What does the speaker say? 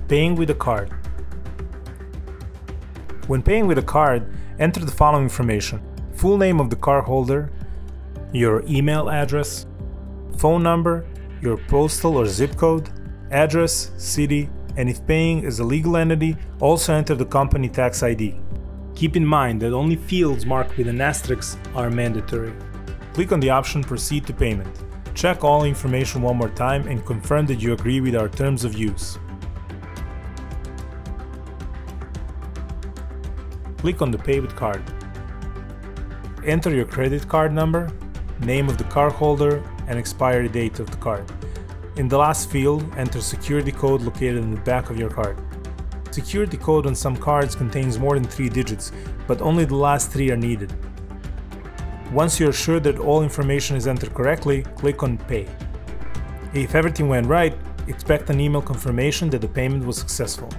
Paying with a card. When paying with a card, enter the following information: full name of the cardholder, your email address, phone number, your postal or zip code, address, city, and if paying is a legal entity, also enter the company tax ID. Keep in mind that only fields marked with an asterisk are mandatory. Click on the option Proceed to Payment. Check all information one more time and confirm that you agree with our terms of use. Click on the Pay with Card. Enter your credit card number, name of the cardholder, and expiry date of the card. In the last field, enter security code located in the back of your card. Security code on some cards contains more than 3 digits, but only the last 3 are needed. Once you are sure that all information is entered correctly, click on Pay. If everything went right, expect an email confirmation that the payment was successful.